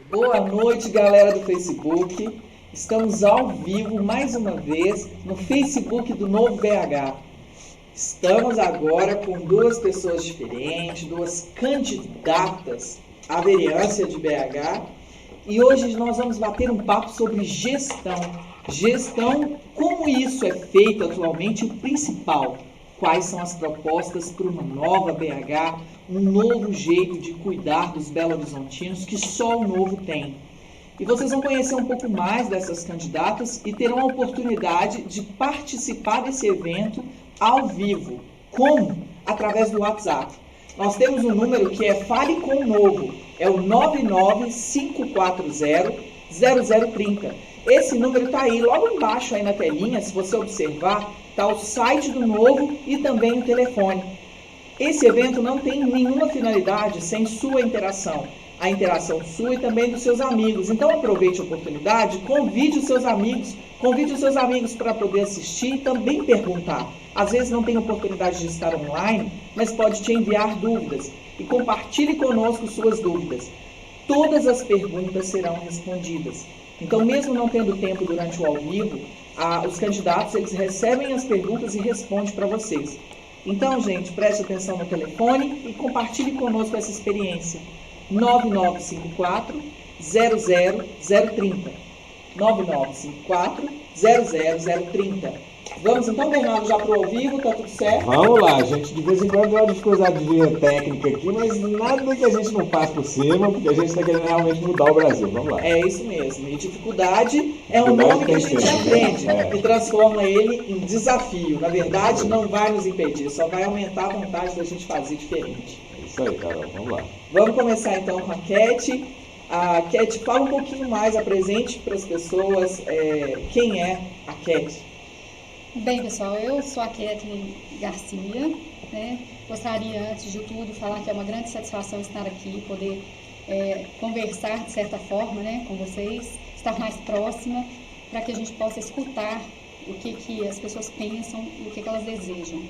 Boa noite, galera do Facebook. Estamos ao vivo mais uma vez no Facebook do Novo BH. Estamos agora com duas pessoas diferentes, duas candidatas à vereança de BH. E hoje nós vamos bater um papo sobre gestão. Gestão, como isso é feito atualmente, o principal. Quais são as propostas para uma nova BH, um novo jeito de cuidar dos belo-horizontinos que só o novo tem. E vocês vão conhecer um pouco mais dessas candidatas e terão a oportunidade de participar desse evento ao vivo. Como? Através do WhatsApp. Nós temos um número que é Fale com o Novo, é o 995400030. Esse número está aí, logo embaixo aí na telinha, se você observar, está o site do Novo e também o telefone. Esse evento não tem nenhuma finalidade sem sua interação. A interação sua e também dos seus amigos. Então aproveite a oportunidade, convide os seus amigos para poder assistir e também perguntar. Às vezes não tem oportunidade de estar online, mas pode te enviar dúvidas e compartilhe conosco suas dúvidas. Todas as perguntas serão respondidas. Então, mesmo não tendo tempo durante o ao vivo, os candidatos eles recebem as perguntas e respondem para vocês. Então, gente, preste atenção no telefone e compartilhe conosco essa experiência. 9954 00030. 9954 00030. Vamos então, Bernardo, já para o ao vivo, tá tudo certo? Vamos lá, gente. De vez em quando dá uma dificuldade técnica aqui, mas nada que a gente não passe por cima, porque a gente está querendo realmente mudar o Brasil. Vamos lá. É isso mesmo. E dificuldade é um nome que a gente aprende e transforma ele em desafio. Na verdade, não vai nos impedir, só vai aumentar a vontade da gente fazer diferente. É isso aí, Carol. Vamos lá. Vamos começar então com a Cat. A Cat, fala um pouquinho mais, apresente para as pessoas quem é a Cat. Bem, pessoal, eu sou a Kathleen Garcia, né? Gostaria, antes de tudo, falar que é uma grande satisfação estar aqui, poder conversar, de certa forma, né, com vocês, estar mais próxima, para que a gente possa escutar o que as pessoas pensam e o que elas desejam.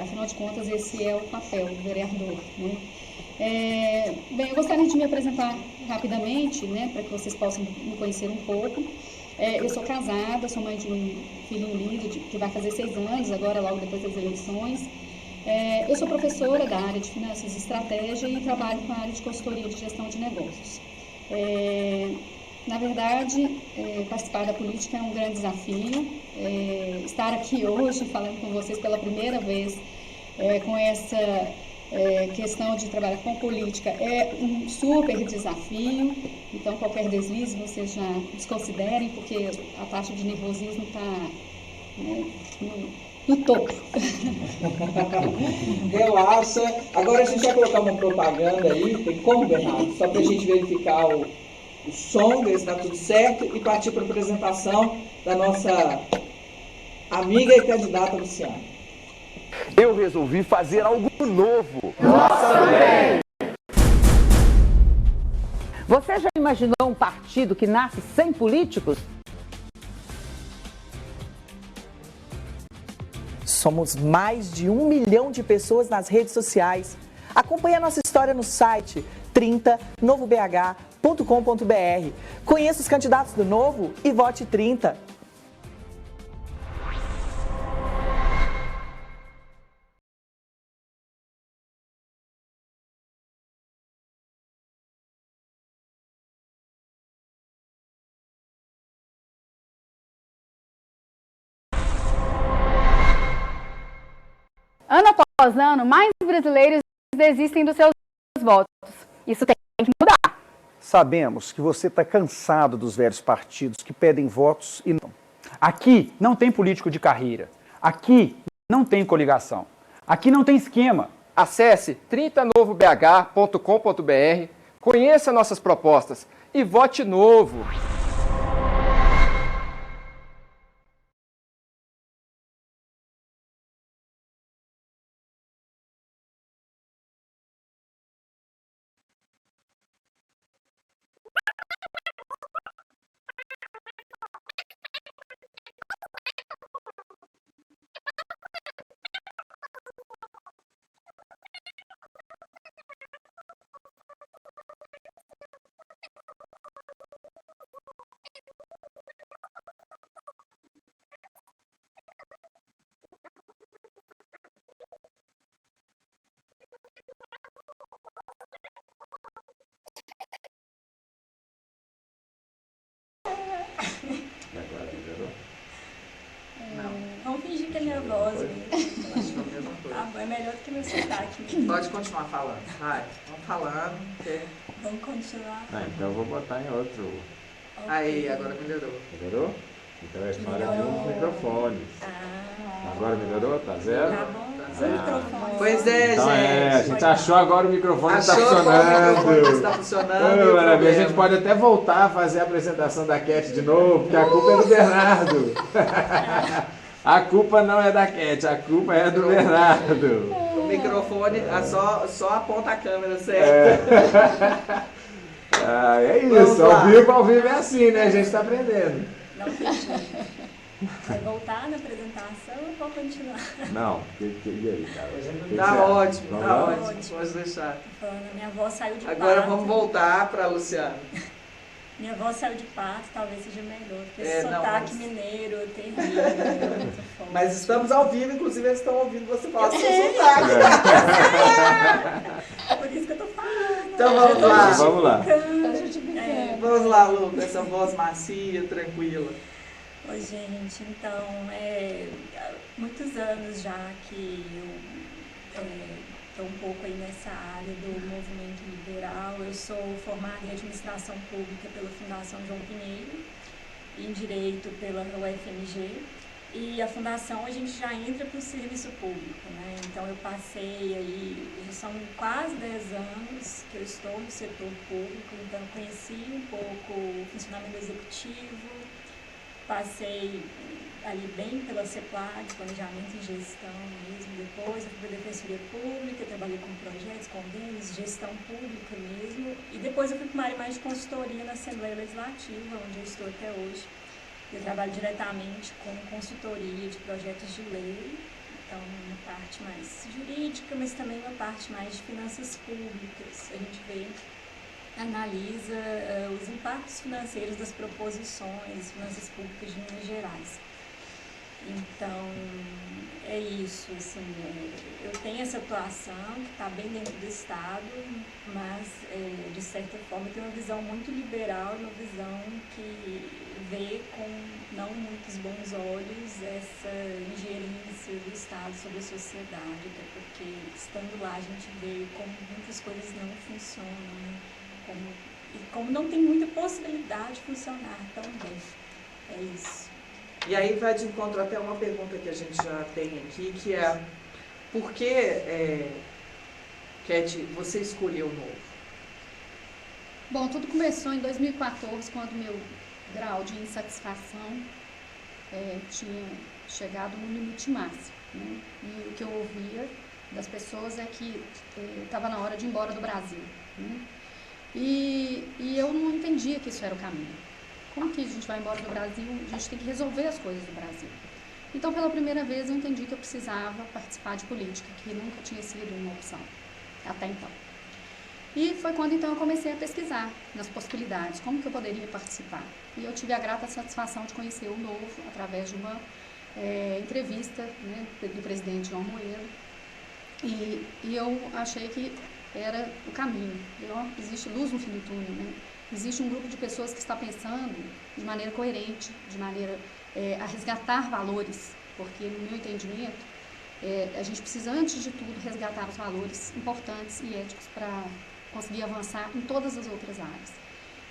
Afinal de contas, esse é o papel do vereador, né? Bem, eu gostaria de me apresentar rapidamente, né, para que vocês possam me conhecer um pouco. Eu sou casada, sou mãe de um filho lindo que vai fazer 6 anos, agora logo depois das eleições. Eu sou professora da área de finanças e estratégia e trabalho com a área de consultoria de gestão de negócios. Na verdade, participar da política é um grande desafio. Estar aqui hoje falando com vocês pela primeira vez com essa questão de trabalhar com política é um super desafio. Então, qualquer deslize vocês já desconsiderem, porque a taxa de nervosismo está no topo. Relaxa. Agora a gente vai colocar uma propaganda aí, tem como, Bernardo? Só para a gente verificar o som, ver se está tudo certo e partir para a apresentação da nossa amiga e candidata Luciana. Eu resolvi fazer algo novo. Nós também! Você já imaginou um partido que nasce sem políticos? Somos mais de 1 milhão de pessoas nas redes sociais. Acompanhe a nossa história no site 30novobh.com.br. Conheça os candidatos do Novo e vote 30. Ano após ano, mais brasileiros desistem dos seus votos. Isso tem que mudar. Sabemos que você está cansado dos velhos partidos que pedem votos e não. Aqui não tem político de carreira. Aqui não tem coligação. Aqui não tem esquema. Acesse 30novobh.com.br, conheça nossas propostas e vote novo. Achou a mesma coisa. Ah, é melhor do que meu sotaque. Pode continuar falando, vai. Vamos falando. Porque... Vamos continuar. Então eu vou botar em outro. Aí, agora melhorou. Melhorou? Então é história de uns microfones. Agora melhorou? Tá zero? Tá bom. Microfone. Pois é, Então gente. a gente achou agora o microfone está Achou funcionando. o microfone está funcionando. Oh, maravilha. A gente pode até voltar a fazer a apresentação da Cat de novo, porque a culpa é do Bernardo. A culpa não é da Cat, a culpa é do Bernardo. O microfone só aponta a câmera, certo? É isso, ao vivo é assim, né? A gente está aprendendo. Não entendi. Vai voltar na apresentação ou vou continuar? Não, e aí, cara? Tá ótimo, tá ótimo. Pode deixar. Falando, minha avó saiu de Agora parto. vamos voltar para a Luciana. Minha avó saiu de parto, talvez seja melhor, porque É, esse não, sotaque mas- mineiro é terrível. Muito forte. Mas estamos ao vivo, inclusive eles estão ouvindo você falar seu sei. sotaque. Por isso que eu tô falando. Então vamos lá. Vamos lá. Vamos lá, Lu, com essa voz macia, tranquila. Oi, gente. Então, muitos anos já que eu estou um pouco aí nessa área do movimento liberal. Eu sou formada em administração pública pela Fundação João Pinheiro, em direito pela UFMG. E a fundação a gente já entra para o serviço público, né? Então eu passei aí, já são quase 10 anos que eu estou no setor público, então conheci um pouco o funcionamento executivo, passei ali bem pela CEPLAG, planejamento e gestão mesmo, depois eu fui para a Defensoria Pública, trabalhei com projetos, convênios, gestão pública mesmo, e depois eu fui para uma área mais de consultoria na Assembleia Legislativa, onde eu estou até hoje. Eu trabalho diretamente com consultoria de projetos de lei, então uma parte mais jurídica, mas também uma parte mais de finanças públicas. A gente analisa os impactos financeiros das proposições, das finanças públicas de Minas Gerais. Então, é isso, assim, eu tenho essa atuação que está bem dentro do Estado, mas, de certa forma, eu tenho uma visão muito liberal, uma visão que vê com não muitos bons olhos essa ingerência do Estado sobre a sociedade, até porque, estando lá, a gente vê como muitas coisas não funcionam, né? E como não tem muita possibilidade de funcionar tão bem. É isso. E aí vai de encontro até uma pergunta que a gente já tem aqui, que é por que, Cat, você escolheu o Novo? Bom, tudo começou em 2014, quando meu grau de insatisfação tinha chegado no limite máximo, né? E o que eu ouvia das pessoas é que estava na hora de ir embora do Brasil, né? E eu não entendia que isso era o caminho. Como que a gente vai embora do Brasil? A gente tem que resolver as coisas do Brasil. Então, pela primeira vez, eu entendi que eu precisava participar de política, que nunca tinha sido uma opção, até então. E foi quando, então, eu comecei a pesquisar nas possibilidades, como que eu poderia participar. E eu tive a grata satisfação de conhecer o Novo através de uma entrevista, né, do presidente João Moedo. E eu achei que era o caminho. Existe luz no fim do túnel, né? Existe um grupo de pessoas que está pensando de maneira coerente, de maneira a resgatar valores, porque, no meu entendimento, a gente precisa, antes de tudo, resgatar os valores importantes e éticos para conseguir avançar em todas as outras áreas.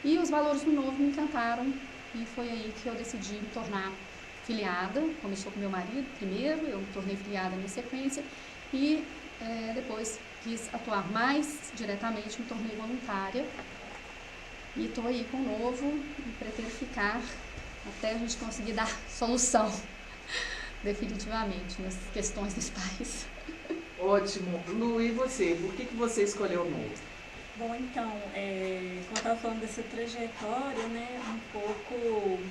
E os valores do Novo me encantaram, e foi aí que eu decidi me tornar filiada. Começou com meu marido primeiro, eu me tornei filiada na sequência, e depois quis atuar mais diretamente, me tornei voluntária. E estou aí com o Novo e pretendo ficar até a gente conseguir dar solução definitivamente nas questões desse país. Ótimo. Lu, e você? Por que você escolheu o Novo? Bom, então, como eu estava falando dessa trajetória, né, um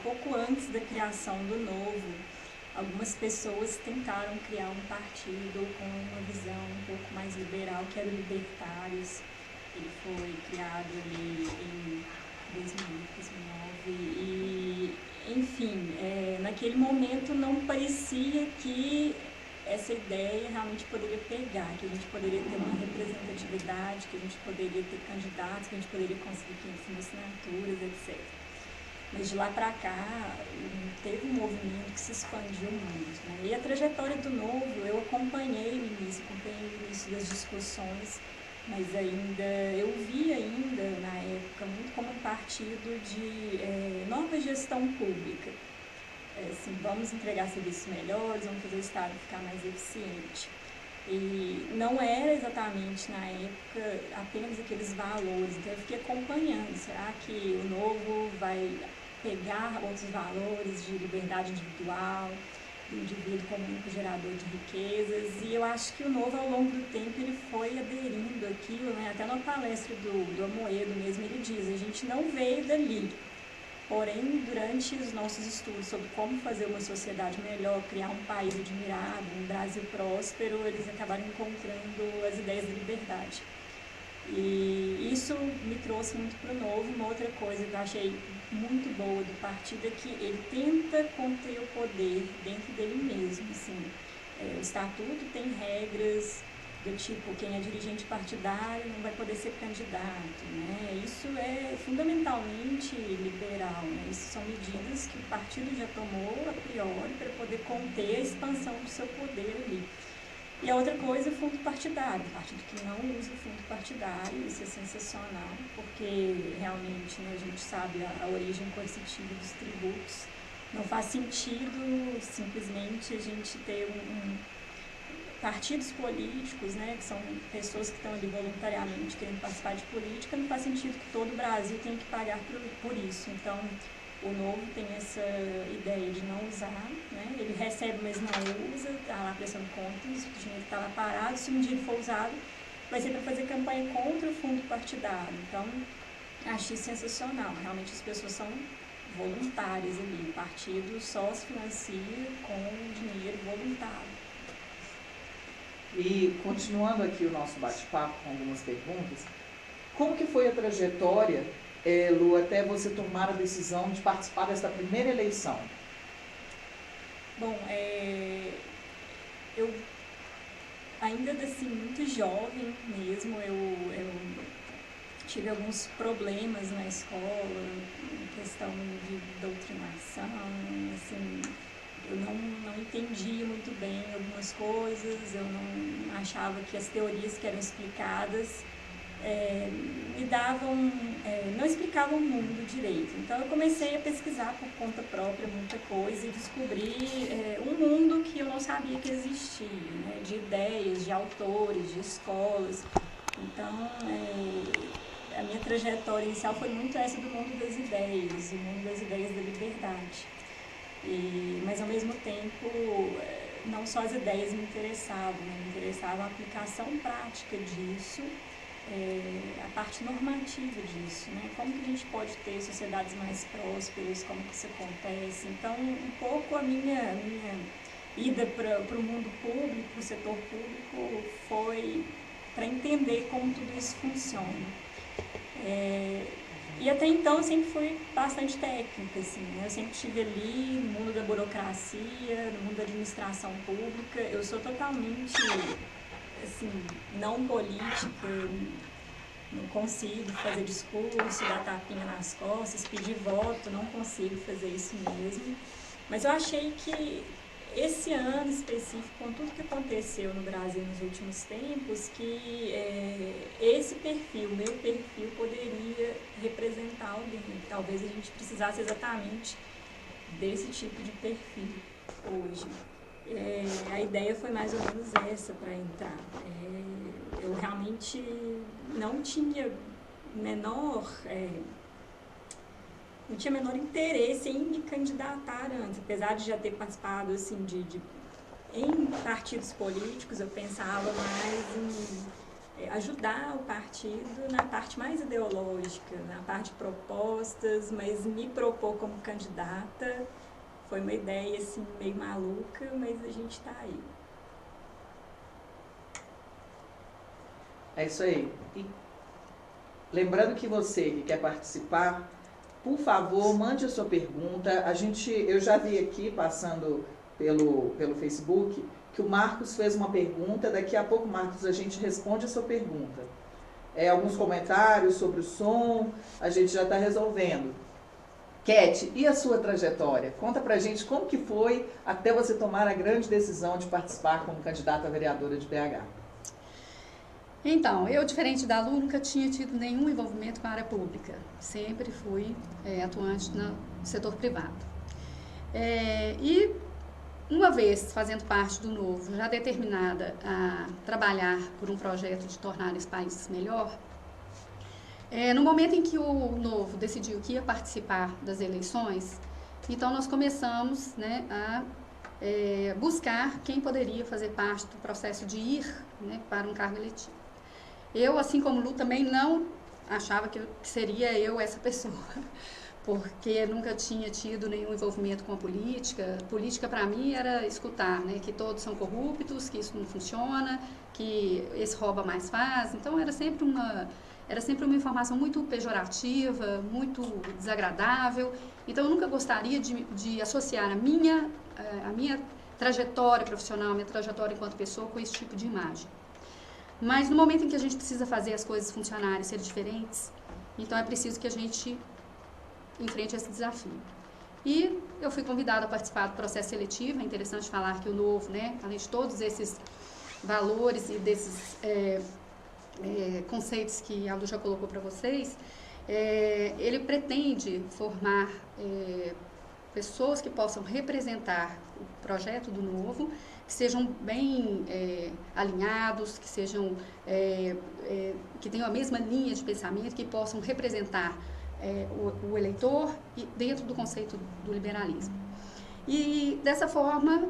pouco antes da criação do Novo, algumas pessoas tentaram criar um partido com uma visão um pouco mais liberal, que era o Libertários. Ele foi criado ali em 2009 e, enfim, naquele momento não parecia que essa ideia realmente poderia pegar, que a gente poderia ter uma representatividade, que a gente poderia ter candidatos, que a gente poderia conseguir 500 assinaturas, etc. Mas de lá para cá, teve um movimento que se expandiu muito, né? E a trajetória do Novo, eu acompanhei o início das discussões, mas eu vi ainda, na época, muito como um partido de nova gestão pública. Assim, vamos entregar serviços melhores, vamos fazer o Estado ficar mais eficiente. E não era exatamente, na época, apenas aqueles valores. Então eu fiquei acompanhando, será que o Novo vai pegar outros valores de liberdade individual, do indivíduo como único gerador de riquezas? E eu acho que o Novo, ao longo do tempo, ele foi aderindo àquilo, né? Até na palestra do Amoedo mesmo, ele diz, a gente não veio dali. Porém, durante os nossos estudos sobre como fazer uma sociedade melhor, criar um país admirado, um Brasil próspero, eles acabaram encontrando as ideias da liberdade. E isso me trouxe muito para o Novo. Uma outra coisa que eu achei muito boa do partido é que ele tenta conter o poder dentro dele mesmo. Assim. O estatuto tem regras do tipo, quem é dirigente partidário não vai poder ser candidato, né? Isso é fundamentalmente liberal, né? Isso são medidas que o partido já tomou a priori para poder conter a expansão do seu poder ali. E a outra coisa é o fundo partidário, um partido que não usa o fundo partidário, isso é sensacional, porque realmente, né, a gente sabe a origem coercitiva dos tributos. Não faz sentido simplesmente a gente ter partidos políticos, né, que são pessoas que estão ali voluntariamente querendo participar de política, não faz sentido que todo o Brasil tenha que pagar por isso. Então, o Novo tem essa ideia de não usar, né, ele recebe, mas não usa, está lá prestando contas, o dinheiro está lá parado, se um dia for usado, vai ser para fazer campanha contra o fundo partidário. Então, achei sensacional, realmente as pessoas são voluntárias ali, o partido só se financia com dinheiro voluntário. E continuando aqui o nosso bate-papo com algumas perguntas, como que foi a trajetória, Lu, até você tomar a decisão de participar dessa primeira eleição? Bom, eu ainda assim muito jovem mesmo, eu tive alguns problemas na escola, em questão de doutrinação, assim, eu não entendia muito bem algumas coisas, eu não achava que as teorias que eram explicadas não explicavam o mundo direito. Então eu comecei a pesquisar por conta própria muita coisa e descobri um mundo que eu não sabia que existia, né, de ideias, de autores, de escolas. Então a minha trajetória inicial foi muito essa do mundo das ideias, o mundo das ideias da liberdade. Mas ao mesmo tempo, não só as ideias me interessavam, né? Me interessava a aplicação prática disso, a parte normativa disso, né? Como que a gente pode ter sociedades mais prósperas, como que isso acontece. Então, um pouco a minha ida para o mundo público, para o setor público, foi para entender como tudo isso funciona. E até então eu sempre fui bastante técnica, assim, né? Eu sempre estive ali no mundo da burocracia, no mundo da administração pública. Eu sou totalmente, assim, não política, não consigo fazer discurso, dar tapinha nas costas, pedir voto, não consigo fazer isso mesmo. Mas eu achei que esse ano específico, com tudo que aconteceu no Brasil nos últimos tempos, que esse perfil, meu perfil, poderia representar alguém. Talvez a gente precisasse exatamente desse tipo de perfil hoje. A ideia foi mais ou menos essa para entrar. Eu realmente não tinha menor interesse em me candidatar antes, apesar de já ter participado assim, em partidos políticos. Eu pensava mais em ajudar o partido na parte mais ideológica, na parte de propostas, mas me propor como candidata foi uma ideia assim, meio maluca, mas a gente está aí. É isso aí. E lembrando que você que quer participar, por favor, mande a sua pergunta. Eu já vi aqui, passando pelo Facebook, que o Marcos fez uma pergunta. Daqui a pouco, Marcos, a gente responde a sua pergunta. Alguns comentários sobre o som, a gente já está resolvendo. Cat, e a sua trajetória? Conta pra gente como que foi até você tomar a grande decisão de participar como candidata a vereadora de BH. Então, eu, diferente da Lu, nunca tinha tido nenhum envolvimento com a área pública. Sempre fui atuante no setor privado. E uma vez fazendo parte do Novo, já determinada a trabalhar por um projeto de tornar esse país melhor, no momento em que o Novo decidiu que ia participar das eleições, então nós começamos, né, a buscar quem poderia fazer parte do processo de ir, né, para um cargo eletivo. Eu, assim como Lu, também não achava que seria eu essa pessoa, porque nunca tinha tido nenhum envolvimento com a política. Política, para mim, era escutar, né, que todos são corruptos, que isso não funciona, que esse rouba mais faz. Então, era sempre uma informação muito pejorativa, muito desagradável. Então, eu nunca gostaria de associar a minha trajetória profissional, a minha trajetória enquanto pessoa com esse tipo de imagem. Mas no momento em que a gente precisa fazer as coisas funcionarem, serem diferentes, então é preciso que a gente enfrente esse desafio. E eu fui convidada a participar do processo seletivo. É interessante falar que o Novo, né, além de todos esses valores e desses conceitos que a Lu já colocou para vocês, ele pretende formar pessoas que possam representar o projeto do Novo, que sejam bem alinhados, que sejam que tenham a mesma linha de pensamento, que possam representar o eleitor dentro do conceito do liberalismo. E dessa forma,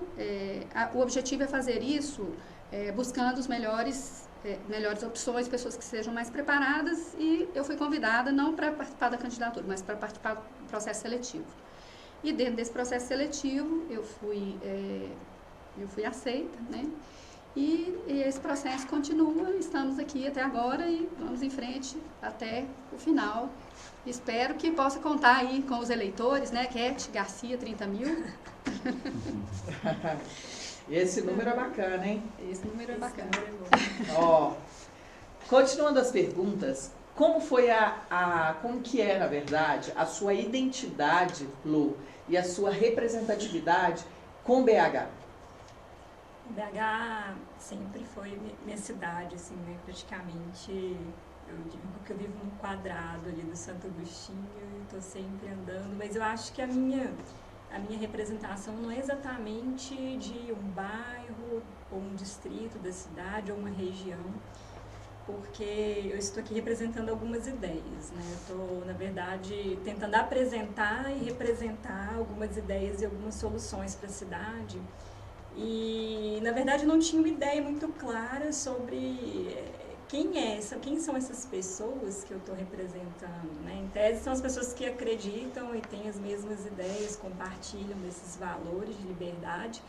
o objetivo é fazer isso buscando os melhores opções, pessoas que sejam mais preparadas, e eu fui convidada não para participar da candidatura, mas para participar do processo seletivo. E dentro desse processo seletivo eu fui aceita, né? E esse processo continua, estamos aqui até agora e vamos em frente até o final. Espero que possa contar aí com os eleitores, né? Cat Garcia, 30 mil. Esse número é bacana, hein? Esse número é bacana. Ó, continuando as perguntas, como foi como que é, na verdade, a sua identidade, Lu, e a sua representatividade com BH? BH sempre foi minha cidade, assim, né? Praticamente, eu digo que eu vivo num quadrado ali do Santo Agostinho e estou sempre andando, mas eu acho que a minha representação não é exatamente de um bairro ou um distrito da cidade ou uma região, porque eu estou aqui representando algumas ideias, né? Eu estou, na verdade, tentando apresentar e representar algumas ideias e algumas soluções para a cidade. E, na verdade, não tinha uma ideia muito clara sobre quem são essas pessoas que eu estou representando, né? Em tese, são as pessoas que acreditam e têm as mesmas ideias, compartilham desses valores de liberdade,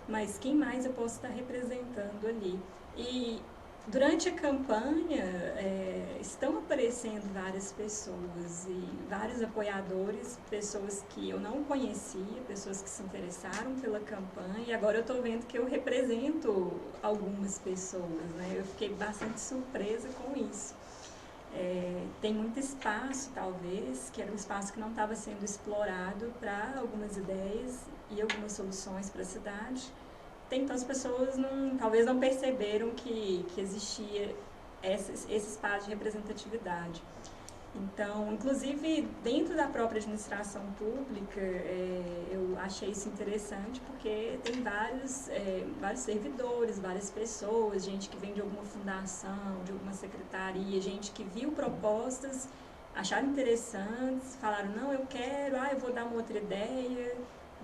mas quem mais eu posso estar representando ali? E durante a campanha, estão aparecendo várias pessoas e vários apoiadores, pessoas que eu não conhecia, pessoas que se interessaram pela campanha, e agora eu estou vendo que eu represento algumas pessoas, né? Eu fiquei bastante surpresa com isso. Tem muito espaço, talvez, que era um espaço que não estava sendo explorado para algumas ideias e algumas soluções para a cidade. Então as pessoas talvez não perceberam que existia esse espaço de representatividade. Então, inclusive, dentro da própria administração pública, eu achei isso interessante, porque tem vários servidores, várias pessoas, gente que vem de alguma fundação, de alguma secretaria, gente que viu propostas, acharam interessantes, falaram, não, eu quero, eu vou dar uma outra ideia.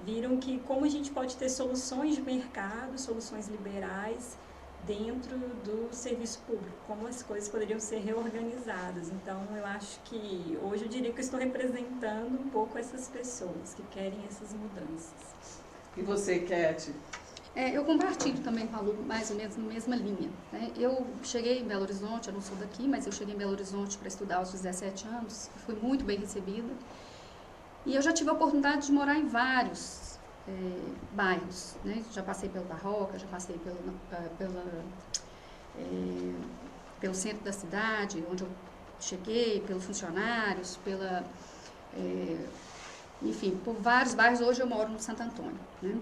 Viram que como a gente pode ter soluções de mercado, soluções liberais dentro do serviço público, como as coisas poderiam ser reorganizadas. Então, eu acho que hoje eu diria que eu estou representando um pouco essas pessoas que querem essas mudanças. E você, Cat? Eu compartilho também com a Lu, mais ou menos na mesma linha, né? Eu cheguei em Belo Horizonte, eu não sou daqui, mas eu cheguei em Belo Horizonte para estudar aos 17 anos, fui muito bem recebida. E eu já tive a oportunidade de morar em vários bairros, né? Já passei pelo Barroca, já passei pelo centro da cidade, onde eu cheguei, pelos funcionários, enfim, por vários bairros. Hoje eu moro no Santo Antônio, né?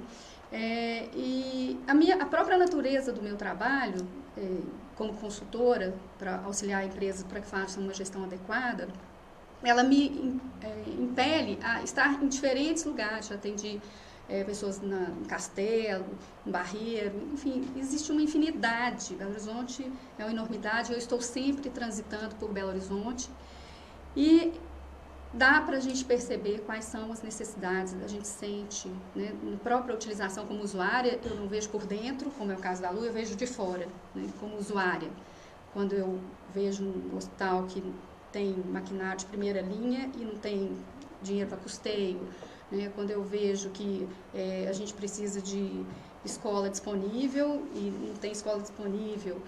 E a própria natureza do meu trabalho, como consultora, para auxiliar empresas para que façam uma gestão adequada, ela me impele a estar em diferentes lugares. Já atendi pessoas em Castelo, em Barreiro, enfim, existe uma infinidade. Belo Horizonte é uma enormidade, eu estou sempre transitando por Belo Horizonte e dá para a gente perceber quais são as necessidades, a gente sente, né? Na própria utilização como usuária, eu não vejo por dentro, como é o caso da Lu, eu vejo de fora, né? Como usuária. Quando eu vejo um hospital que tem maquinário de primeira linha e não tem dinheiro para custeio, né? Quando eu vejo que a gente precisa de escola disponível e não tem escola disponível,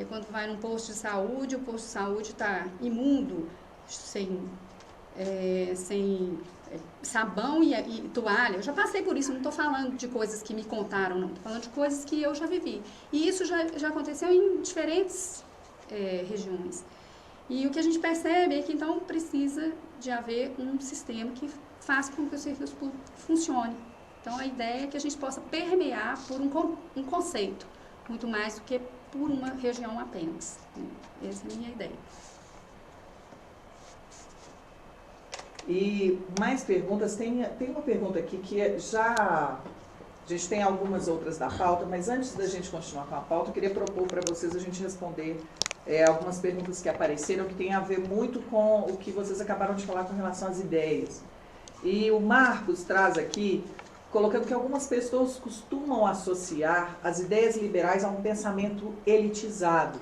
quando vai num posto de saúde, o posto de saúde está imundo, sem sabão e toalha. Eu já passei por isso, não estou falando de coisas que me contaram, não, estou falando de coisas que eu já vivi. E isso já aconteceu em diferentes regiões. E o que a gente percebe é que então precisa de haver um sistema que faça com que o serviço público funcione. Então a ideia é que a gente possa permear por um conceito, muito mais do que por uma região apenas. Essa é a minha ideia. E mais perguntas, tem uma pergunta aqui que a gente tem algumas outras da pauta, mas antes da gente continuar com a pauta, eu queria propor para vocês a gente responder algumas perguntas que apareceram, que tem a ver muito com o que vocês acabaram de falar com relação às ideias. E o Marcos traz aqui, colocando que algumas pessoas costumam associar as ideias liberais a um pensamento elitizado,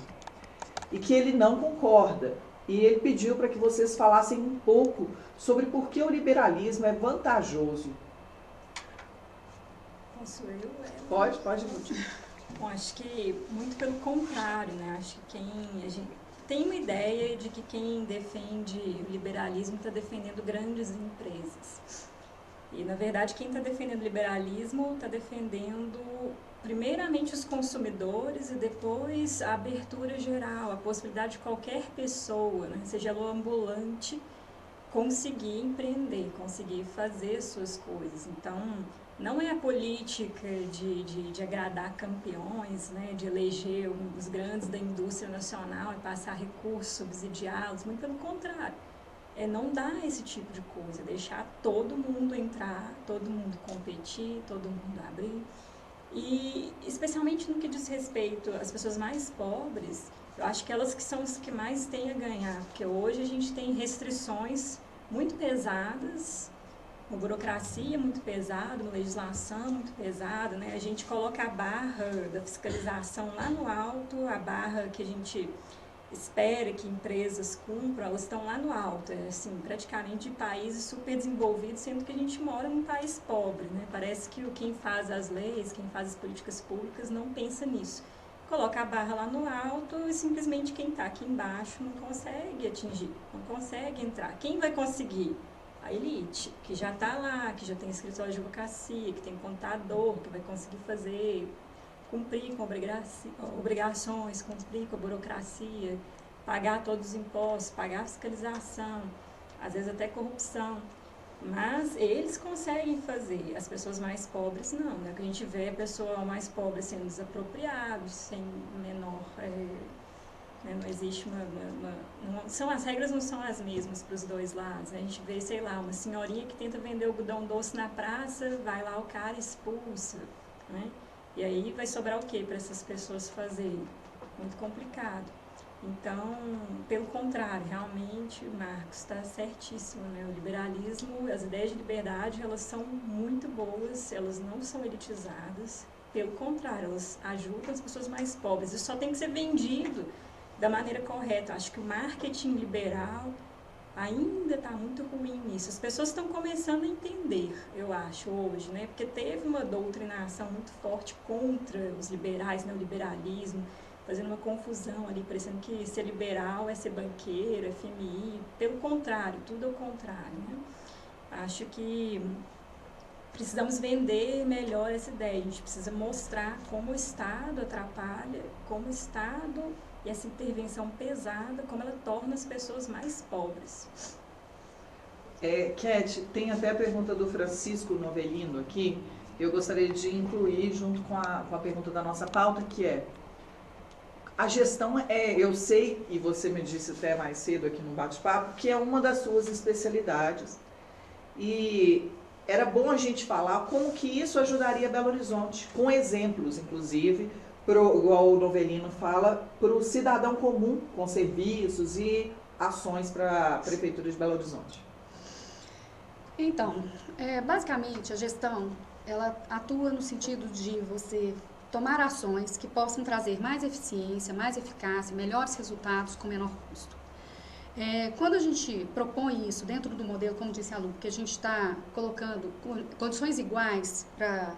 e que ele não concorda. E ele pediu para que vocês falassem um pouco sobre por que o liberalismo é vantajoso. Posso eu? Pode. Bom, acho que muito pelo contrário, né? Acho que a gente tem uma ideia de que quem defende o liberalismo está defendendo grandes empresas. E, na verdade, quem está defendendo o liberalismo está defendendo, primeiramente, os consumidores e depois a abertura geral, a possibilidade de qualquer pessoa, né, seja ela ambulante, conseguir empreender, conseguir fazer suas coisas. Então, não é a política de agradar campeões, né, de eleger os grandes da indústria nacional e passar recursos, subsidiá-los, muito pelo contrário. É não dar esse tipo de coisa, deixar todo mundo entrar, todo mundo competir, todo mundo abrir. E especialmente no que diz respeito às pessoas mais pobres, eu acho que elas que são as que mais têm a ganhar, porque hoje a gente tem restrições muito pesadas, uma burocracia muito pesada, uma legislação muito pesada, né? A gente coloca a barra da fiscalização lá no alto, a barra que a gente espera que empresas cumpram, elas estão lá no alto, assim, praticamente de países super desenvolvidos, sendo que a gente mora num país pobre, né? Parece que quem faz as leis, quem faz as políticas públicas não pensa nisso. Coloca a barra lá no alto e simplesmente quem está aqui embaixo não consegue atingir, não consegue entrar. Quem vai conseguir? A elite, que já está lá, que já tem escritório de advocacia, que tem contador, que vai conseguir fazer, cumprir com obrigações, cumprir com a burocracia, pagar todos os impostos, pagar a fiscalização, às vezes até corrupção. Mas eles conseguem fazer, as pessoas mais pobres não, né? A gente vê a pessoa mais pobre sendo desapropriada, sem menor... não existe as regras não são as mesmas para os dois lados. A gente vê, sei lá, uma senhorinha que tenta vender algodão doce na praça, vai lá o cara expulsa, né? E aí vai sobrar o que para essas pessoas fazerem? Muito complicado. Então, pelo contrário, realmente o Marcos está certíssimo, né? O liberalismo, as ideias de liberdade, elas são muito boas, elas não são elitizadas. Pelo contrário, elas ajudam as pessoas mais pobres. Isso só tem que ser vendido da maneira correta. Acho que o marketing liberal ainda está muito ruim nisso. As pessoas estão começando a entender, eu acho, hoje, né? Porque teve uma doutrinação muito forte contra os liberais, né? O liberalismo, fazendo uma confusão ali, parecendo que ser liberal é ser banqueiro, é FMI. Pelo contrário, tudo ao contrário, né? Acho que precisamos vender melhor essa ideia. A gente precisa mostrar como o Estado atrapalha, como o Estado... E essa intervenção pesada, como ela torna as pessoas mais pobres. Cat, tem até a pergunta do Francisco Novelino aqui, eu gostaria de incluir junto com a pergunta da nossa pauta, que é: a gestão eu sei, e você me disse até mais cedo aqui no bate-papo, que é uma das suas especialidades. E era bom a gente falar como que isso ajudaria Belo Horizonte, com exemplos, inclusive, igual o Novelino fala, para o cidadão comum, com serviços e ações para a Prefeitura de Belo Horizonte. Então, basicamente, a gestão, ela atua no sentido de você tomar ações que possam trazer mais eficiência, mais eficácia, melhores resultados com menor custo. Quando a gente propõe isso dentro do modelo, como disse a Lu, que a gente está colocando condições iguais para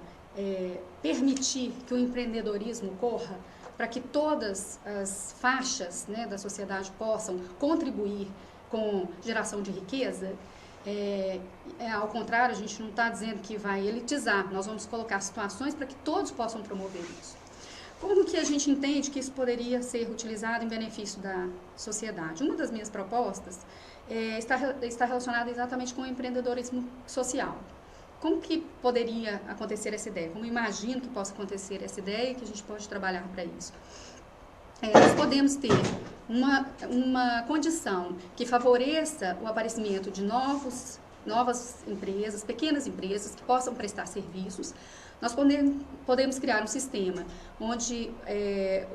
permitir que o empreendedorismo corra, para que todas as faixas, né, da sociedade possam contribuir com geração de riqueza, ao contrário, a gente não está dizendo que vai elitizar, nós vamos colocar situações para que todos possam promover isso. Como que a gente entende que isso poderia ser utilizado em benefício da sociedade? Uma das minhas propostas está relacionada exatamente com o empreendedorismo social. Como que poderia acontecer essa ideia? Como imagino que possa acontecer essa ideia e que a gente pode trabalhar para isso? Nós podemos ter uma condição que favoreça o aparecimento de novas empresas, pequenas empresas que possam prestar serviços. Nós podemos criar um sistema onde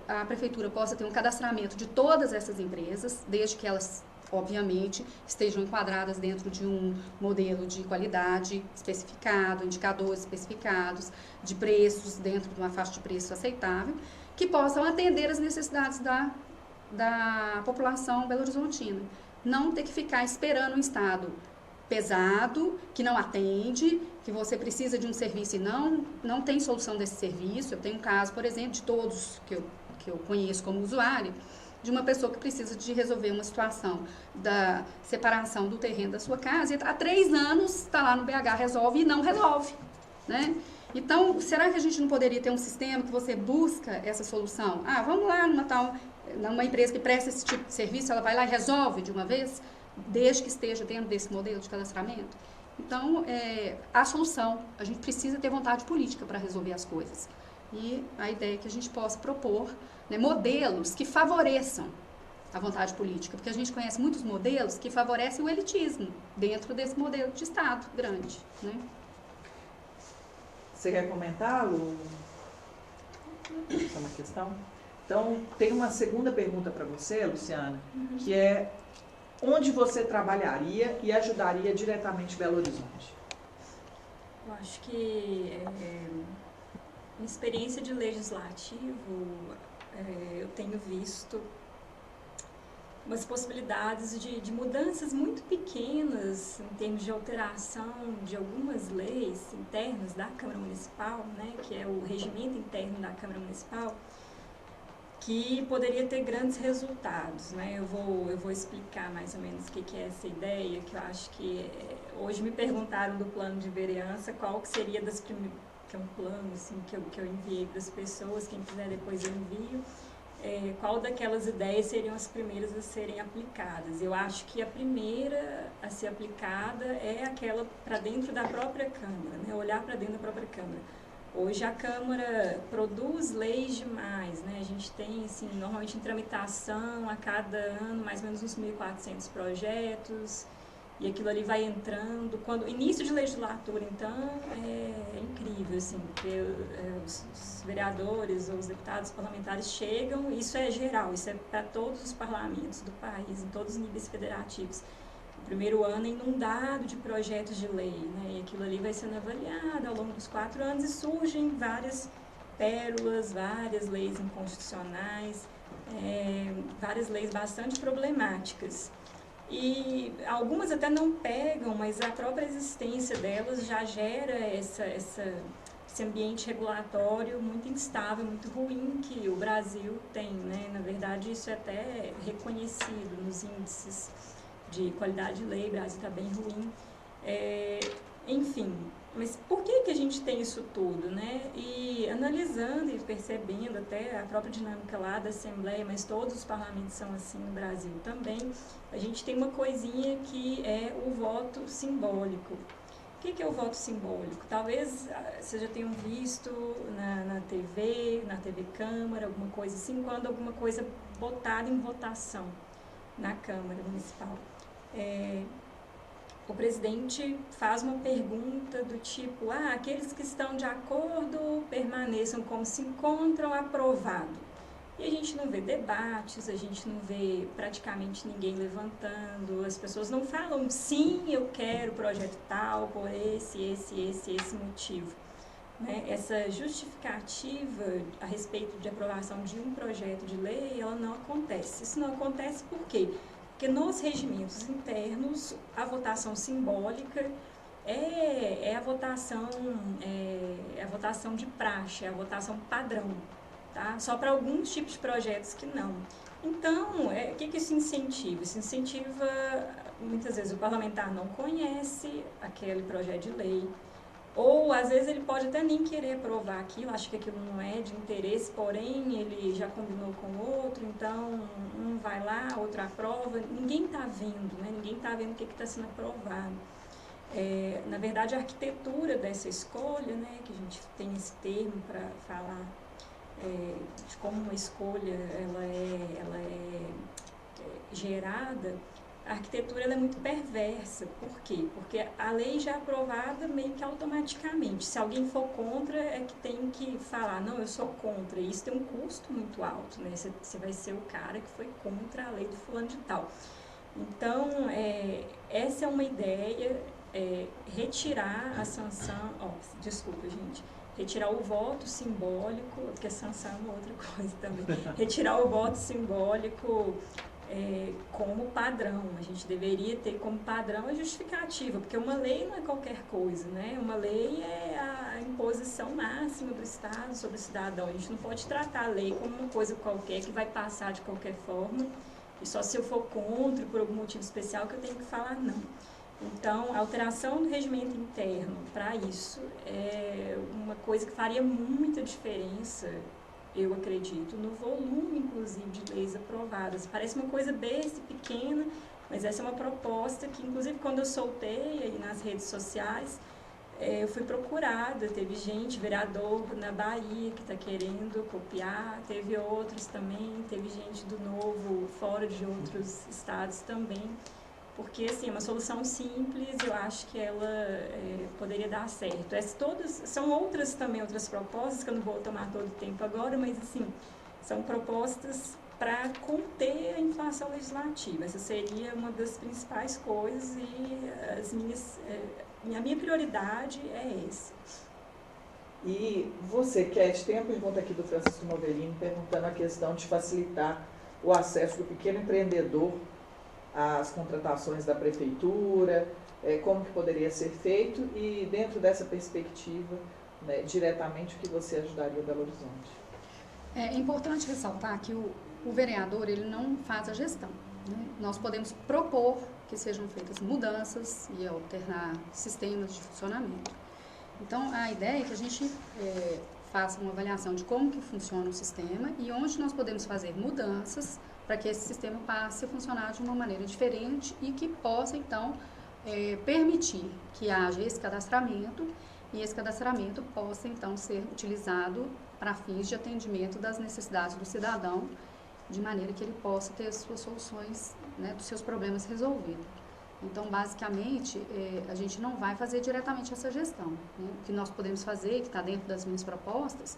a prefeitura possa ter um cadastramento de todas essas empresas, desde que elas, obviamente, estejam enquadradas dentro de um modelo de qualidade especificado, indicadores especificados, de preços dentro de uma faixa de preço aceitável, que possam atender as necessidades da população belo-horizontina. Não ter que ficar esperando um Estado pesado, que não atende, que você precisa de um serviço e não tem solução desse serviço. Eu tenho um caso, por exemplo, de todos que eu conheço como usuário, de uma pessoa que precisa de resolver uma situação da separação do terreno da sua casa, e há 3 anos está lá no BH, resolve e não resolve, né? Então, será que a gente não poderia ter um sistema que você busca essa solução? Vamos lá numa empresa que presta esse tipo de serviço, ela vai lá e resolve de uma vez, desde que esteja dentro desse modelo de cadastramento? Então, a solução, a gente precisa ter vontade política para resolver as coisas. E a ideia é que a gente possa propor, né, modelos que favoreçam a vontade política, porque a gente conhece muitos modelos que favorecem o elitismo dentro desse modelo de Estado grande, né? Você quer comentar, Lu? Essa é uma questão. Então, tem uma segunda pergunta para você, Luciana, que é: onde você trabalharia e ajudaria diretamente Belo Horizonte? Eu acho que minha experiência de legislativo, eu tenho visto umas possibilidades de mudanças muito pequenas em termos de alteração de algumas leis internas da Câmara Municipal, né, que é o regimento interno da Câmara Municipal, que poderia ter grandes resultados, né? Eu vou explicar mais ou menos o que é essa ideia, que eu acho que hoje me perguntaram do plano de vereança, qual que seria que é um plano assim, que eu enviei para as pessoas, quem quiser depois eu envio, qual daquelas ideias seriam as primeiras a serem aplicadas. Eu acho que a primeira a ser aplicada é aquela para dentro da própria Câmara, né? Olhar para dentro da própria Câmara. Hoje a Câmara produz leis demais, né? A gente tem, assim, normalmente em tramitação, a cada ano, mais ou menos uns 1.400 projetos, e aquilo ali vai entrando. Quando início de legislatura, então, é incrível, assim, porque os vereadores ou os deputados parlamentares chegam, isso é geral, isso é para todos os parlamentos do país, em todos os níveis federativos. O primeiro ano é inundado de projetos de lei, né? E aquilo ali vai sendo avaliado ao longo dos 4 anos e surgem várias pérolas, várias leis inconstitucionais, várias leis bastante problemáticas. E algumas até não pegam, mas a própria existência delas já gera esse ambiente regulatório muito instável, muito ruim que o Brasil tem, né? Na verdade, isso é até reconhecido nos índices de qualidade de lei, o Brasil está bem ruim. Enfim, Mas por que a gente tem isso tudo, né? E analisando e percebendo até a própria dinâmica lá da Assembleia, mas todos os parlamentos são assim no Brasil também, a gente tem uma coisinha que é o voto simbólico. O que é o voto simbólico? Talvez vocês já tenham visto na TV Câmara, alguma coisa assim, quando alguma coisa botada em votação na Câmara Municipal. O presidente faz uma pergunta do tipo, aqueles que estão de acordo permaneçam como se encontram, aprovado. E a gente não vê debates, a gente não vê praticamente ninguém levantando, as pessoas não falam, sim, eu quero o projeto tal, por esse motivo. Né? Essa justificativa a respeito de aprovação de um projeto de lei, ela não acontece. Isso não acontece por quê? Porque nos regimentos internos, a votação simbólica é a votação de praxe, é a votação padrão. Tá? Só para alguns tipos de projetos que não. Então, o que isso incentiva? Isso incentiva, muitas vezes, o parlamentar não conhece aquele projeto de lei, ou, às vezes, ele pode até nem querer aprovar aquilo, acha que aquilo não é de interesse, porém, ele já combinou com o outro, então, um vai lá, outro aprova. Ninguém está vendo, né? Ninguém está vendo o que está sendo aprovado. Na verdade, a arquitetura dessa escolha, né, que a gente tem esse termo para falar, de como uma escolha ela é gerada, a arquitetura ela é muito perversa. Por quê? Porque a lei já é aprovada meio que automaticamente. Se alguém for contra, é que tem que falar, não, eu sou contra. E isso tem um custo muito alto, né? Você vai ser o cara que foi contra a lei do fulano de tal. Então, essa é uma ideia, retirar a sanção... desculpa, gente. Retirar o voto simbólico, porque a sanção é uma outra coisa também. Retirar o voto simbólico como padrão. A gente deveria ter como padrão a justificativa, porque uma lei não é qualquer coisa, né? Uma lei é a imposição máxima do Estado sobre o cidadão. A gente não pode tratar a lei como uma coisa qualquer que vai passar de qualquer forma, e só se eu for contra, por algum motivo especial, que eu tenho que falar não. Então, a alteração do regimento interno para isso é uma coisa que faria muita diferença, eu acredito, no volume, inclusive, de leis aprovadas. Parece uma coisa besta, pequena, mas essa é uma proposta que, inclusive, quando eu soltei aí nas redes sociais, eu fui procurada, teve gente, vereador na Bahia, que está querendo copiar, teve outros também, teve gente do Novo, fora de outros estados também. Porque, assim, é uma solução simples, eu acho que ela poderia dar certo. São outras propostas, que eu não vou tomar todo o tempo agora, mas, assim, são propostas para conter a inflação legislativa. Essa seria uma das principais coisas e a minha prioridade é essa. E você, Cat, tem a pergunta aqui do Francisco Novelino, perguntando a questão de facilitar o acesso do pequeno empreendedor as contratações da prefeitura, como que poderia ser feito e, dentro dessa perspectiva, né, diretamente o que você ajudaria o Belo Horizonte? É importante ressaltar que o vereador ele não faz a gestão. Né? Nós podemos propor que sejam feitas mudanças e alternar sistemas de funcionamento. Então, a ideia é que a gente faça uma avaliação de como que funciona o sistema e onde nós podemos fazer mudanças para que esse sistema passe a funcionar de uma maneira diferente e que possa, então, permitir que haja esse cadastramento e esse cadastramento possa, então, ser utilizado para fins de atendimento das necessidades do cidadão, de maneira que ele possa ter as suas soluções, né, dos seus problemas resolvidos. Então, basicamente, a gente não vai fazer diretamente essa gestão. Né? O que nós podemos fazer, que está dentro das minhas propostas,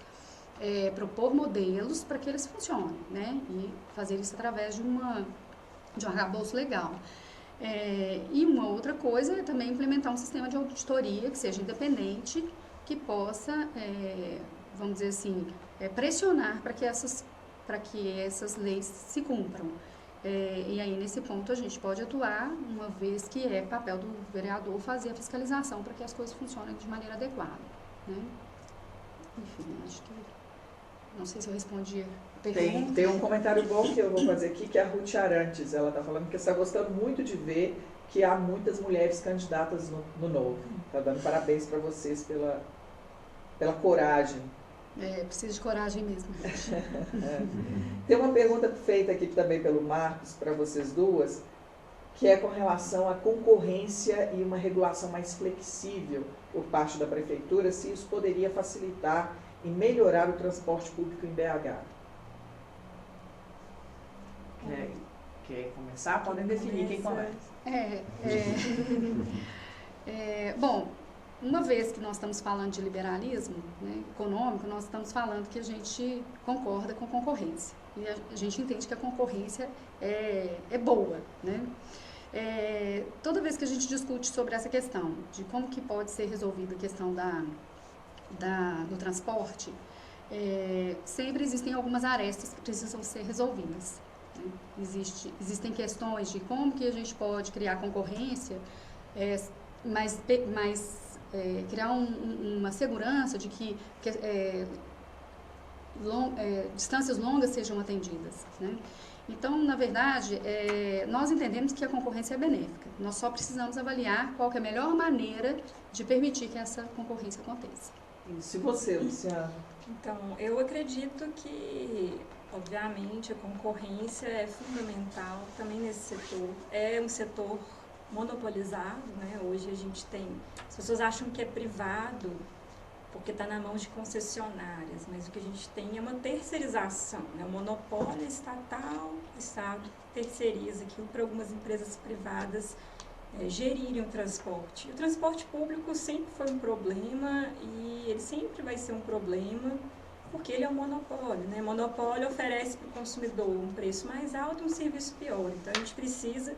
propor modelos para que eles funcionem, né? E fazer isso através de um arcabouço legal. E uma outra coisa é também implementar um sistema de auditoria que seja independente, que possa, vamos dizer assim, pressionar para que essas leis se cumpram. E aí, nesse ponto, a gente pode atuar, uma vez que é papel do vereador fazer a fiscalização para que as coisas funcionem de maneira adequada, né? Enfim, acho que... Não sei se eu respondi a pergunta. Tem um comentário bom que eu vou fazer aqui, que é a Ruth Arantes. Ela está falando que está gostando muito de ver que há muitas mulheres candidatas no Novo. Está dando parabéns para vocês pela coragem. Precisa de coragem mesmo. Tem uma pergunta feita aqui também pelo Marcos para vocês duas, que é com relação à concorrência e uma regulação mais flexível por parte da Prefeitura, se isso poderia facilitar e melhorar o transporte público em BH. Quer começar? Podem definir quem começa. Bom, uma vez que nós estamos falando de liberalismo, né, econômico, nós estamos falando que a gente concorda com concorrência. E a gente entende que a concorrência é boa, né? Toda vez que a gente discute sobre essa questão de como que pode ser resolvida a questão do transporte, sempre existem algumas arestas que precisam ser resolvidas. Né? Existem questões de como que a gente pode criar concorrência, mas criar uma segurança de que distâncias longas sejam atendidas. Né? Então, na verdade, nós entendemos que a concorrência é benéfica. Nós só precisamos avaliar qual que é a melhor maneira de permitir que essa concorrência aconteça. Isso. E você, Luciana? Então, eu acredito que, obviamente, a concorrência é fundamental também nesse setor. É um setor monopolizado, né? Hoje a gente tem... As pessoas acham que é privado porque está na mão de concessionárias, mas o que a gente tem é uma terceirização, né? O monopólio estatal, o Estado terceiriza aquilo para algumas empresas privadas gerirem o transporte. O transporte público sempre foi um problema e ele sempre vai ser um problema porque ele é um monopólio, né? O monopólio oferece para o consumidor um preço mais alto e um serviço pior. Então, a gente precisa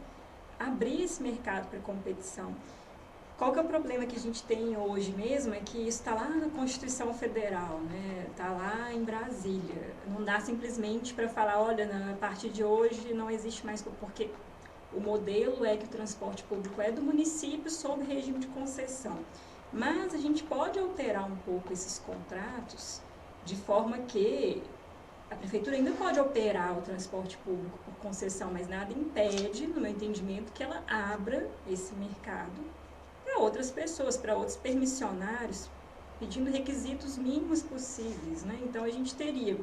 abrir esse mercado para competição. Qual que é o problema que a gente tem hoje mesmo? É que isso está lá na Constituição Federal, né? Está lá em Brasília. Não dá simplesmente para falar, olha, a partir de hoje não existe mais... Porque o modelo é que o transporte público é do município sob regime de concessão. Mas a gente pode alterar um pouco esses contratos de forma que a Prefeitura ainda pode operar o transporte público por concessão, mas nada impede, no meu entendimento, que ela abra esse mercado para outras pessoas, para outros permissionários, pedindo requisitos mínimos possíveis, né? Então, a gente teria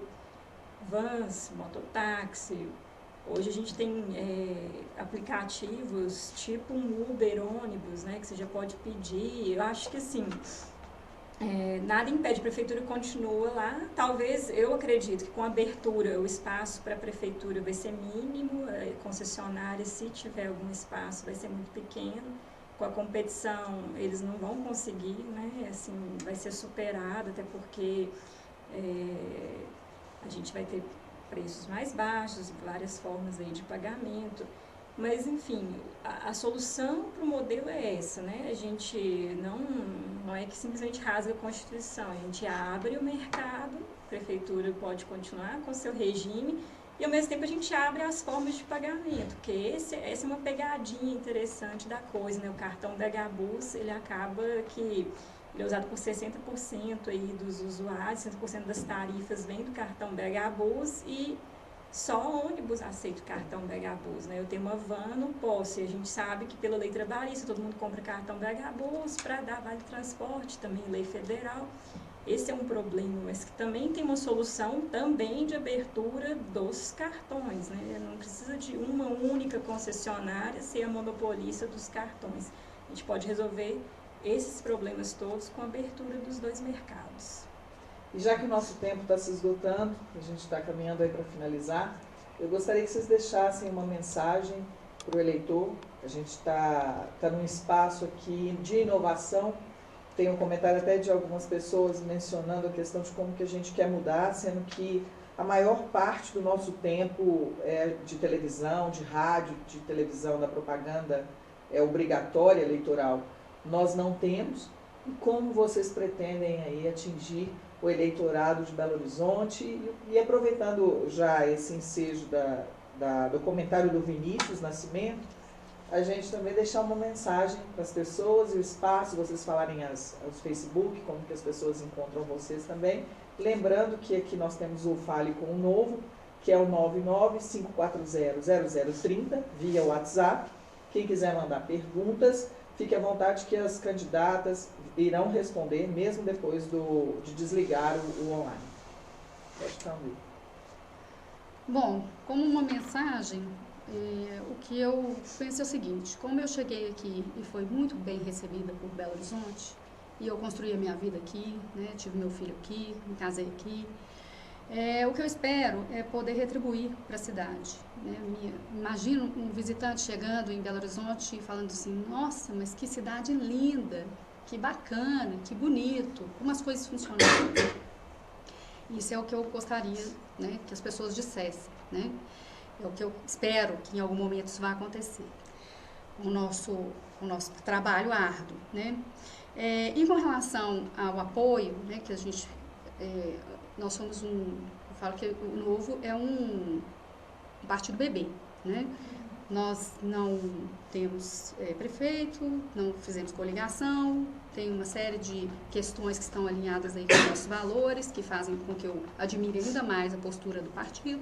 vans, mototáxi. Hoje a gente tem aplicativos tipo um Uber, ônibus, né? Que você já pode pedir. Eu acho que, assim, nada impede, a Prefeitura continua lá. Talvez, eu acredito que com a abertura, o espaço para a Prefeitura vai ser mínimo, concessionária, se tiver algum espaço, vai ser muito pequeno. Com a competição, eles não vão conseguir, né? Assim, vai ser superado, até porque a gente vai ter preços mais baixos, várias formas aí de pagamento. Mas, enfim, a solução para o modelo é essa, né? A gente não é que simplesmente rasga a Constituição, a gente abre o mercado, a Prefeitura pode continuar com o seu regime, e ao mesmo tempo a gente abre as formas de pagamento, porque essa é uma pegadinha interessante da coisa, né? O cartão BH Bus, ele acaba que ele é usado por 60% aí dos usuários, 60% das tarifas vem do cartão BH Bus e só ônibus aceita o cartão BH Bus, né? Eu tenho uma van, não posso, e a gente sabe que pela lei trabalhista todo mundo compra cartão BH Bus para dar vale transporte, também lei federal. Esse é um problema, mas que também tem uma solução também de abertura dos cartões, né? Não precisa de uma única concessionária ser a monopolista dos cartões. A gente pode resolver esses problemas todos com a abertura dos dois mercados. E já que o nosso tempo está se esgotando, a gente está caminhando aí para finalizar, eu gostaria que vocês deixassem uma mensagem para o eleitor. A gente está num espaço aqui de inovação. Tem um comentário até de algumas pessoas mencionando a questão de como que a gente quer mudar, sendo que a maior parte do nosso tempo é de televisão, de rádio, de televisão, da propaganda é obrigatória eleitoral. Nós não temos. E como vocês pretendem aí atingir o eleitorado de Belo Horizonte? E aproveitando já esse ensejo do comentário do Vinícius Nascimento, a gente também deixar uma mensagem para as pessoas e o espaço, vocês falarem aos Facebook, como que as pessoas encontram vocês também. Lembrando que aqui nós temos o Fale com o Novo, que é o 995400030, via WhatsApp. Quem quiser mandar perguntas, fique à vontade que as candidatas irão responder, mesmo depois de desligar o online. Pode ficar, Luiz. Bom, como uma mensagem, o que eu penso é o seguinte: como eu cheguei aqui e fui muito bem recebida por Belo Horizonte, e eu construí a minha vida aqui, né, tive meu filho aqui, me casei aqui, o que eu espero é poder retribuir para a cidade. Né? Imagino um visitante chegando em Belo Horizonte e falando assim: nossa, mas que cidade linda, que bacana, que bonito, como as coisas funcionam. Isso é o que eu gostaria, né, que as pessoas dissessem. Né? É o que eu espero que em algum momento isso vá acontecer. O nosso trabalho árduo. Né? E com relação ao apoio, né, que a gente... nós somos eu falo que o Novo é um partido bebê, né? Nós não temos prefeito, não fizemos coligação, tem uma série de questões que estão alinhadas aí com os nossos valores, que fazem com que eu admire ainda mais a postura do partido,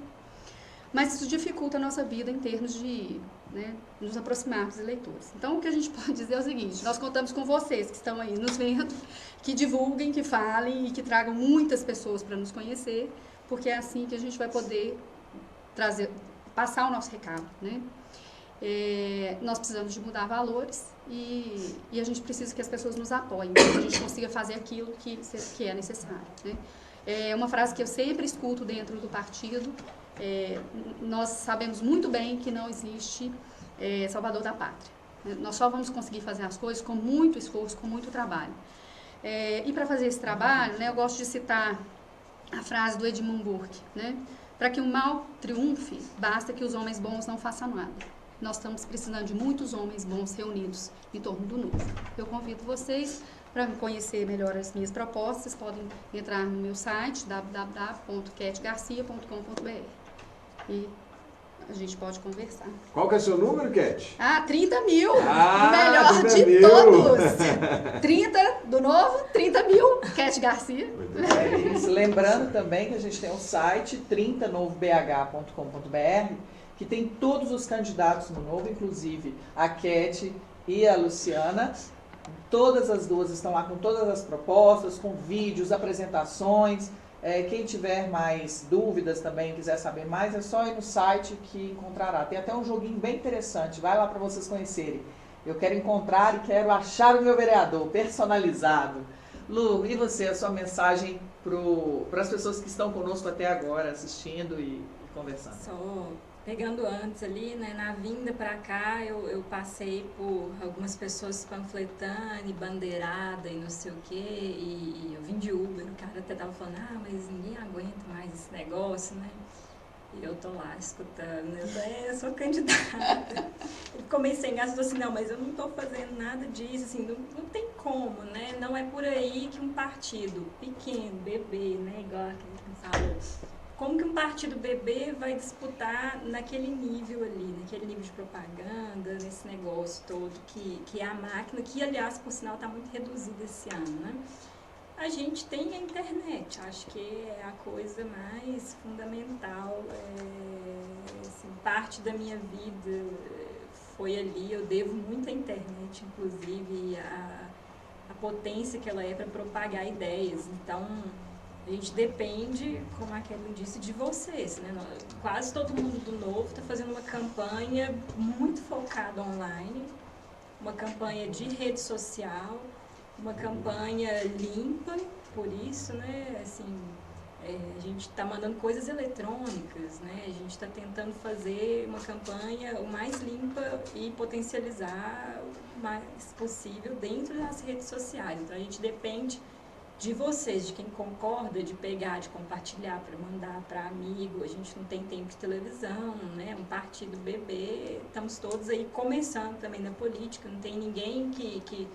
mas isso dificulta a nossa vida em termos de, né, nos aproximar dos eleitores. Então, o que a gente pode dizer é o seguinte: nós contamos com vocês que estão aí nos vendo, que divulguem, que falem e que tragam muitas pessoas para nos conhecer, porque é assim que a gente vai poder passar o nosso recado, né? Nós precisamos de mudar valores e a gente precisa que as pessoas nos apoiem, para que a gente consiga fazer aquilo que é necessário, né? É uma frase que eu sempre escuto dentro do partido: nós sabemos muito bem que não existe salvador da pátria. Nós só vamos conseguir fazer as coisas com muito esforço, com muito trabalho. E para fazer esse trabalho, né, eu gosto de citar a frase do Edmund Burke, né? Para que o mal triunfe, basta que os homens bons não façam nada. Nós estamos precisando de muitos homens bons reunidos em torno do Novo. Eu convido vocês para conhecer melhor as minhas propostas. Vocês podem entrar no meu site www.ketgarcia.com.br e a gente pode conversar. Qual que é o seu número, Ket? 30 mil! O melhor 30 de mil. todos! 30 do Novo, 30 mil, Ket Garcia. Isso. Lembrando também que a gente tem um site 30novobh.com.br, que tem todos os candidatos no Novo, inclusive a Ket e a Luciana. Todas as duas estão lá com todas as propostas, com vídeos, apresentações. Quem tiver mais dúvidas também, quiser saber mais, é só ir no site que encontrará. Tem até um joguinho bem interessante, vai lá para vocês conhecerem. Eu quero encontrar e quero achar o meu vereador, personalizado. Lu, e você, a sua mensagem para as pessoas que estão conosco até agora, assistindo e conversando? Só pegando antes ali, né, na vinda para cá, eu passei por algumas pessoas panfletando e bandeirada e não sei o quê, e eu vim de Uber, o cara até tava falando: mas ninguém aguenta mais esse negócio, né? E eu tô lá escutando, eu sou candidata. Eu comecei sem graça, assim: não, mas eu não tô fazendo nada disso, assim, não tem como, né? Não é por aí que um partido pequeno, bebê, né, igual aquele que falou, como que um partido bebê vai disputar naquele nível ali, naquele nível de propaganda, nesse negócio todo, que é a máquina, que, aliás, por sinal, está muito reduzida esse ano, né? A gente tem a internet, acho que é a coisa mais fundamental, assim, parte da minha vida foi ali, eu devo muito à internet, inclusive, a potência que ela é para propagar ideias. Então, a gente depende, como a Kelly disse, de vocês, né? Quase todo mundo do Novo está fazendo uma campanha muito focada online, uma campanha de rede social, uma campanha limpa, por isso, né? Assim, a gente está mandando coisas eletrônicas, né? A gente está tentando fazer uma campanha o mais limpa e potencializar o mais possível dentro das redes sociais. Então, a gente depende de vocês, de quem concorda, de pegar, de compartilhar, para mandar para amigo. A gente não tem tempo de televisão, né? Um partido bebê, estamos todos aí começando também na política, não tem ninguém que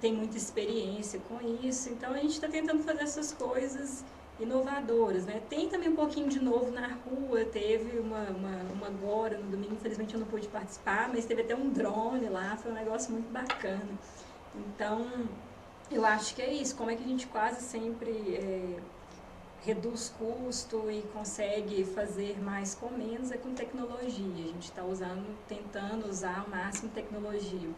tem muita experiência com isso. Então, a gente está tentando fazer essas coisas inovadoras, né? Tem também um pouquinho de novo na rua, teve uma agora, no domingo, infelizmente eu não pude participar, mas teve até um drone lá, foi um negócio muito bacana. Então, eu acho que é isso, como é que a gente quase sempre reduz custo e consegue fazer mais com menos é com tecnologia. A gente está tentando usar ao máximo tecnologia.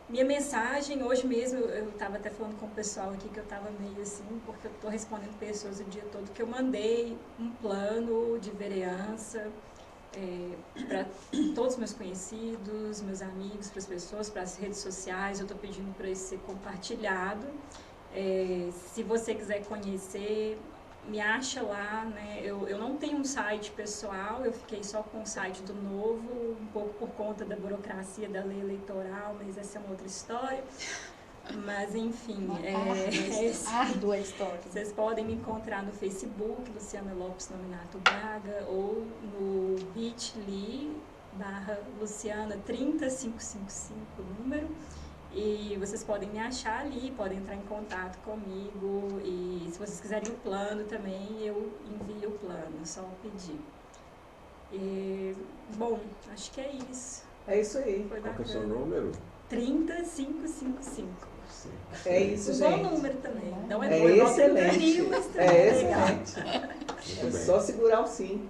Minha mensagem, hoje mesmo, eu estava até falando com o pessoal aqui que eu estava meio assim, porque eu estou respondendo pessoas o dia todo, que eu mandei um plano de vereança para todos os meus conhecidos, meus amigos, para as pessoas, para as redes sociais. Eu estou pedindo para isso ser compartilhado. Se você quiser conhecer, me acha lá, né? Eu não tenho um site pessoal, eu fiquei só com o site do Novo, um pouco por conta da burocracia da lei eleitoral, mas essa é uma outra história. Mas, enfim, árdua história. Vocês podem me encontrar no Facebook, Luciana Lopes Nominato Braga, ou no bit.ly/Luciana 30555, número. E vocês podem me achar ali, podem entrar em contato comigo. E se vocês quiserem o plano também, eu envio o plano, é só pedir. Bom, acho que é isso. É isso aí. Foi Qual que é o bacana. seu número? 30555. É isso, gente. Um bom número também. Não É bom, excelente. mas também É legal. excelente. É só segurar o 5.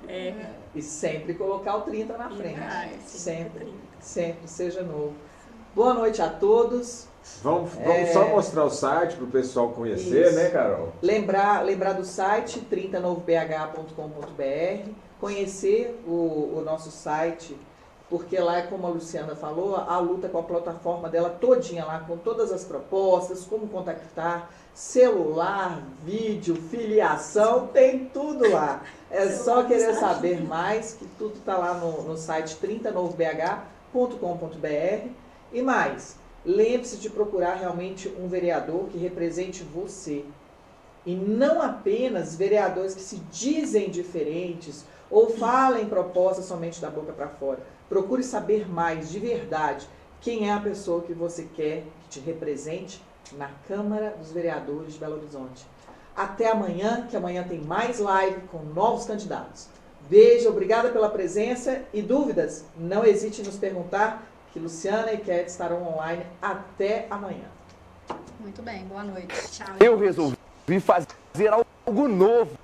E sempre colocar o 30 na frente. Sempre, sempre, seja novo. Boa noite a todos. Vamos só mostrar o site para o pessoal conhecer, Isso. né, Carol? Lembrar do site 30novobh.com.br, conhecer o nosso site, porque lá é como a Luciana falou, a luta com a plataforma dela todinha lá, com todas as propostas, como contactar, celular, vídeo, filiação, tem tudo lá. É só querer saber mais, que tudo está lá no site 30novobh.com.br. E mais, lembre-se de procurar realmente um vereador que represente você. E não apenas vereadores que se dizem diferentes ou falem propostas somente da boca para fora. Procure saber mais, de verdade, quem é a pessoa que você quer que te represente na Câmara dos Vereadores de Belo Horizonte. Até amanhã, que amanhã tem mais live com novos candidatos. Beijo, obrigada pela presença e dúvidas, não hesite em nos perguntar, que Luciana e Cat estarão online até amanhã. Muito bem, boa noite. Tchau. Eu resolvi fazer algo novo.